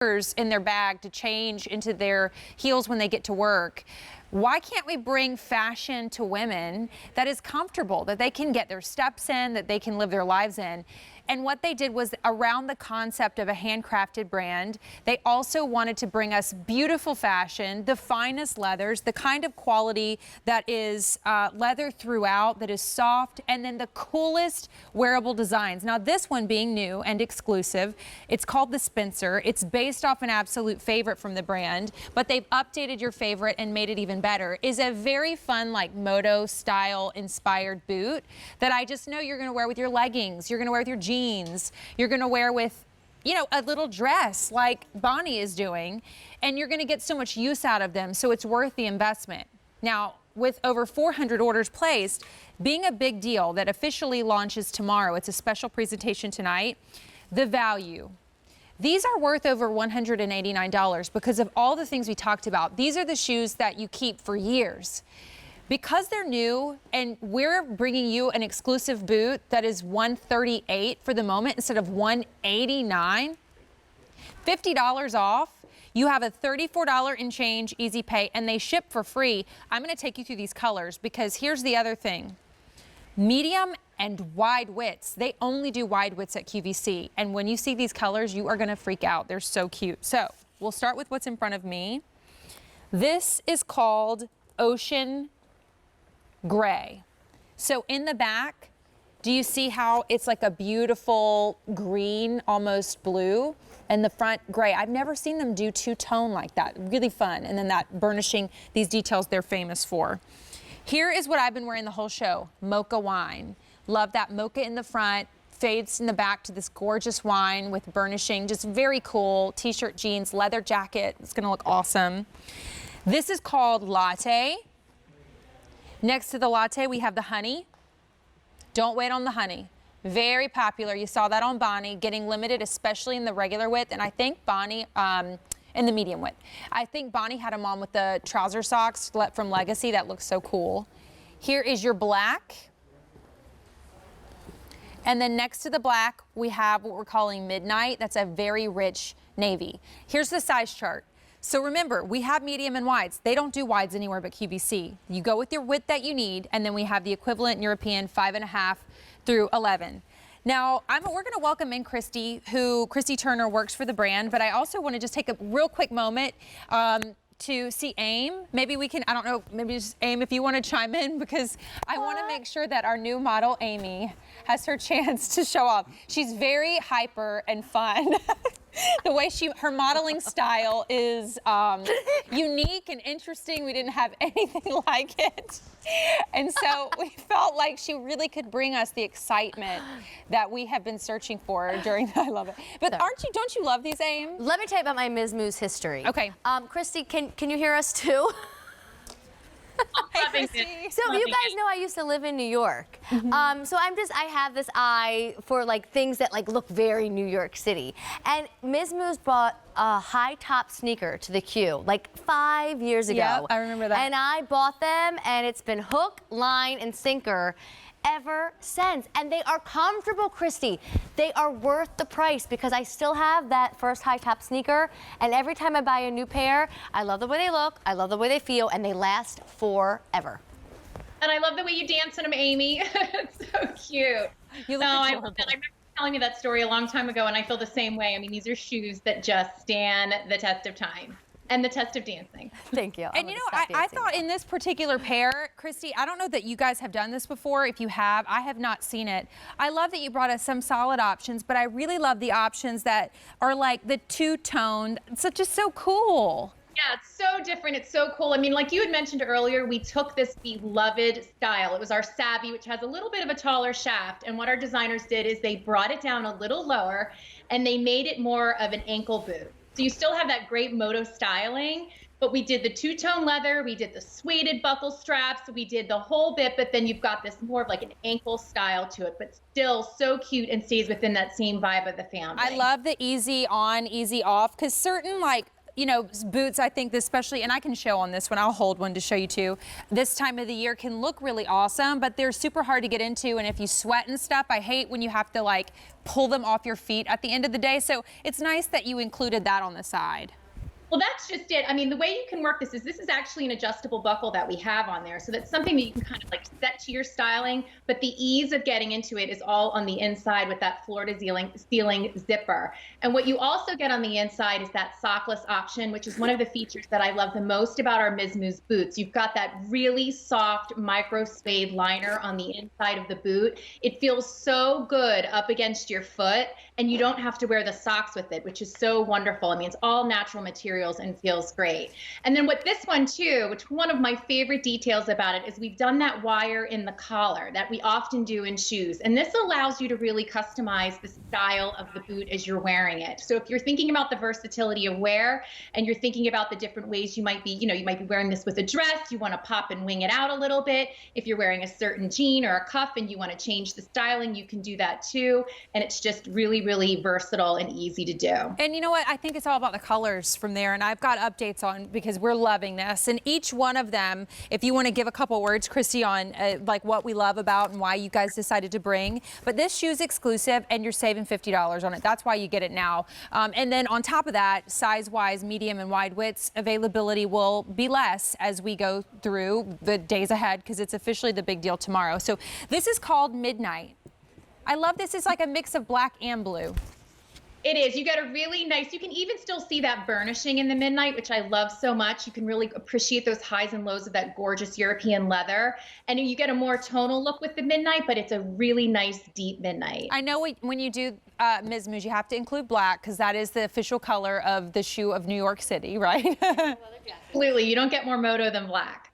in their bag to change into their heels when they get to work. Why can't we bring fashion to women that is comfortable, that they can get their steps in, that they can live their lives in? And what they did was, around the concept of a handcrafted brand, they also wanted to bring us beautiful fashion, the finest leathers, the kind of quality that is leather throughout, that is soft, and then the coolest wearable designs. Now, this one being new and exclusive, it's called the Spencer. It's based off an absolute favorite from the brand, but they've updated your favorite and made it even better. Is a very fun, like, moto style inspired boot that I just know you're gonna wear with your leggings, you're gonna wear with your jeans, you're gonna wear with, you know, a little dress like Bonnie is doing, and you're gonna get so much use out of them, so it's worth the investment. Now, with over 400 orders placed, being a big deal that officially launches tomorrow, it's a special presentation tonight, the value. These are worth over $189 because of all the things we talked about. These are the shoes that you keep for years. Because they're new and we're bringing you an exclusive boot that is $138 for the moment instead of $189, $50 off. You have a $34 and change easy pay, and they ship for free. I'm gonna take you through these colors because here's the other thing. Medium and wide widths. They only do wide widths at QVC. And when you see these colors, you are gonna freak out. They're so cute. So we'll start with what's in front of me. This is called Ocean Gray. So in the back, do you see how it's like a beautiful green, almost blue, and the front gray? I've never seen them do two-tone like that. Really fun. And then that burnishing, these details they're famous for. Here is what I've been wearing the whole show, mocha wine. Love that mocha in the front, fades in the back to this gorgeous wine with burnishing, just very cool. T-shirt, jeans, leather jacket, it's gonna look awesome. This is called Latte. Next to the latte, we have the honey. Don't wait on the honey. Very popular. You saw that on Bonnie, getting limited, especially in the regular width, and I think Bonnie, in the medium width. I think Bonnie had them on with the trouser socks from Legacy. That looks so cool. Here is your black. And then next to the black, we have what we're calling Midnight. That's a very rich navy. Here's the size chart. So remember, we have medium and wides. They don't do wides anywhere but QVC. You go with your width that you need, and then we have the equivalent European 5.5 through 11. Now, we're gonna welcome in Christy Turner works for the brand, but I also wanna just take a real quick moment to see Aim. Maybe we can, I don't know, maybe just Aim if you wanna chime in, because I wanna make sure that our new model, Amy, has her chance to show off. She's very hyper and fun. The way her modeling style is unique and interesting. We didn't have anything like it. And so we felt like she really could bring us the excitement that we have been searching for during, I love it. But don't you love these, Aim? Let me tell you about my Miz Mooz history. Okay. Christy, can you hear us too? Hey, Christy. So you guys know I used to live in New York. Mm-hmm. So I have this eye for like things that like look very New York City. And Miz Mooz brought a high top sneaker to the Q like 5 years ago. Yeah, I remember that. And I bought them, and it's been hook, line, and sinker ever since. And they are comfortable, Christy. They are worth the price because I still have that first high top sneaker, and every time I buy a new pair, I love the way they look, I love the way they feel, and they last forever. And I love the way you dance in them, Amy. It's so cute. You look adorable. I remember telling me that story a long time ago, and I feel the same way. I mean, these are shoes that just stand the test of time. And the test of dancing. Thank you. And you know, I thought in this particular pair, Christy, I don't know that you guys have done this before. If you have, I have not seen it. I love that you brought us some solid options, but I really love the options that are like the two-toned. It's just so cool. Yeah, it's so different. It's so cool. I mean, like you had mentioned earlier, we took this beloved style. It was our Savvy, which has a little bit of a taller shaft. And what our designers did is they brought it down a little lower, and they made it more of an ankle boot. So you still have that great moto styling, but we did the two-tone leather, we did the suede buckle straps, we did the whole bit, but then you've got this more of like an ankle style to it, but still so cute and stays within that same vibe of the family. I love the easy on, easy off, because certain you know, boots, I think especially, and I can show on this one, I'll hold one to show you too. This time of the year can look really awesome, but they're super hard to get into. And if you sweat and stuff, I hate when you have to like pull them off your feet at the end of the day. So it's nice that you included that on the side. Well, that's just it. I mean, the way you can work this is actually an adjustable buckle that we have on there. So that's something that you can kind of like set to your styling, but the ease of getting into it is all on the inside with that floor-to-ceiling zipper. And what you also get on the inside is that sockless option, which is one of the features that I love the most about our Miz Mooz boots. You've got that really soft micro suede liner on the inside of the boot. It feels so good up against your foot, and you don't have to wear the socks with it, which is so wonderful. I mean, it's all natural materials and feels great. And then with this one too, which one of my favorite details about it is we've done that wire in the collar that we often do in shoes. And this allows you to really customize the style of the boot as you're wearing it. So if you're thinking about the versatility of wear and you're thinking about the different ways you might be, you might be wearing this with a dress, you want to pop and wing it out a little bit. If you're wearing a certain jean or a cuff and you want to change the styling, you can do that too. And it's just really, really versatile and easy to do. And you know what? I think it's all about the colors from there. And I've got updates on because we're loving this. And each one of them, if you want to give a couple words, Christy, on like what we love about and why you guys decided to bring. But this shoe's exclusive and you're saving $50 on it. That's why you get it now. And then on top of that, size-wise, medium and wide widths, availability will be less as we go through the days ahead because it's officially the big deal tomorrow. So this is called Midnight. I love this. It's like a mix of black and blue. It is. You get a really nice, you can even still see that burnishing in the midnight, which I love so much. You can really appreciate those highs and lows of that gorgeous European leather. And you get a more tonal look with the midnight, but it's a really nice, deep midnight. I know when you do Miz Mooz, you have to include black because that is the official color of the shoe of New York City, right? Absolutely. You don't get more moto than black.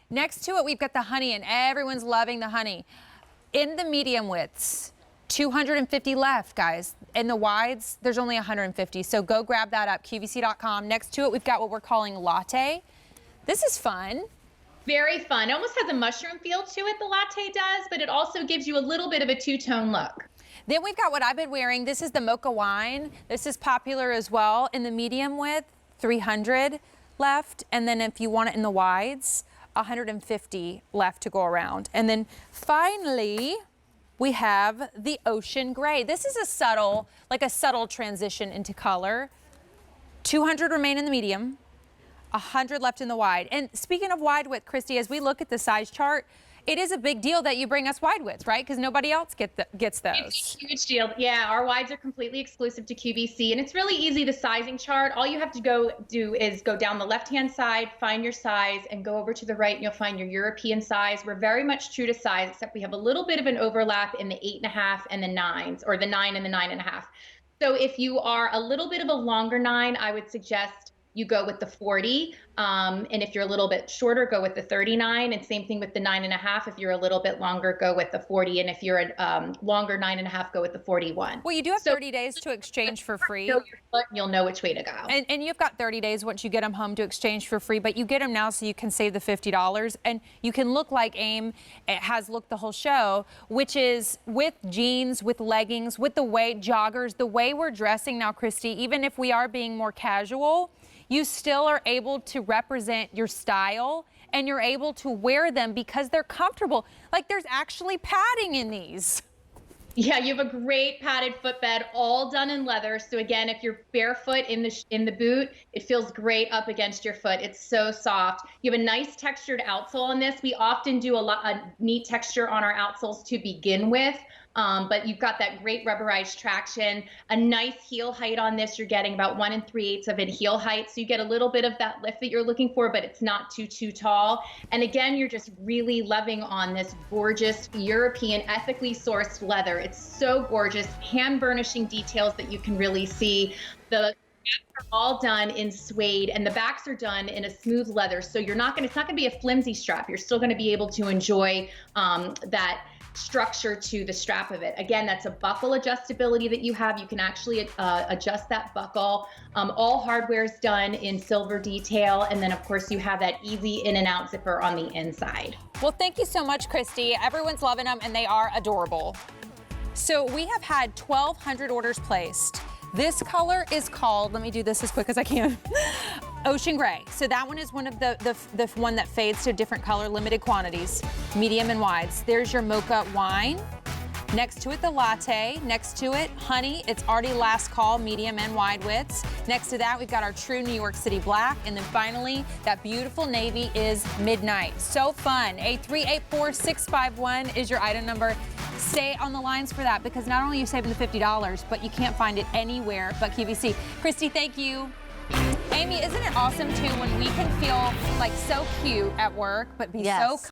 Next to it, we've got the honey, and everyone's loving the honey. In the medium widths, 250 left, guys. In the wides, there's only 150. So go grab that up, QVC.com. Next to it, we've got what we're calling latte. This is fun. Very fun. It almost has a mushroom feel to it, the latte does, but it also gives you a little bit of a two-tone look. Then we've got what I've been wearing. This is the mocha wine. This is popular as well. In the medium width, 300 left. And then if you want it in the wides, 150 left to go around. And then finally, we have the ocean gray. This is a subtle transition into color. 200 remain in the medium, 100 left in the wide. And speaking of wide width, Christy, as we look at the size chart, it is a big deal that you bring us wide widths, right? Because nobody else gets those. It's a huge deal. Yeah, our wides are completely exclusive to QVC, and it's really easy, the sizing chart. All you have to go do is go down the left-hand side, find your size, and go over to the right, and you'll find your European size. We're very much true to size, except we have a little bit of an overlap in the 8.5 and the 9s, or the 9 and the 9.5. So if you are a little bit of a longer 9, I would suggest you go with the 40. And if you're a little bit shorter, go with the 39. And same thing with the 9.5. If you're a little bit longer, go with the 40. And if you're a longer 9.5, go with the 41. Well, you do have 30 days to exchange for free. Know your foot, and you'll know which way to go. And you've got 30 days once you get them home to exchange for free, but you get them now so you can save the $50. And you can look like AIM has looked the whole show, which is with jeans, with leggings, with the way joggers, the way we're dressing now, Christy, even if we are being more casual, you still are able to represent your style and you're able to wear them because they're comfortable. Like there's actually padding in these. Yeah, you have a great padded footbed, all done in leather. So again, if you're barefoot in the boot, it feels great up against your foot. It's so soft. You have a nice textured outsole on this. We often do a neat texture on our outsoles to begin with. But you've got that great rubberized traction, a nice heel height on this. You're getting about 1 3/8 of it heel height. So you get a little bit of that lift that you're looking for, but it's not too tall. And again, you're just really loving on this gorgeous European ethically sourced leather. It's so gorgeous, hand burnishing details that you can really see. The are all done in suede and the backs are done in a smooth leather. So it's not going to be a flimsy strap. You're still going to be able to enjoy that structure to the strap of it. Again, that's a buckle adjustability that you have. You can actually adjust that buckle. All hardware is done in silver detail. And then of course you have that easy in and out zipper on the inside. Well, thank you so much, Christy. Everyone's loving them and they are adorable. So we have had 1,200 orders placed. This color is called, let me do this as quick as I can. Ocean gray. So that one is one of the one that fades to a different color, limited quantities, medium and wides. There's your mocha wine. Next to it, the latte. Next to it, honey. It's already last call, medium and wide widths. Next to that, we've got our true New York City black. And then finally, that beautiful navy is midnight. So fun. A384651 is your item number. Stay on the lines for that because not only are you saving the $50, but you can't find it anywhere but QVC. Christy, thank you. Amy, isn't it awesome too when we can feel like so cute at work, but be Yes. so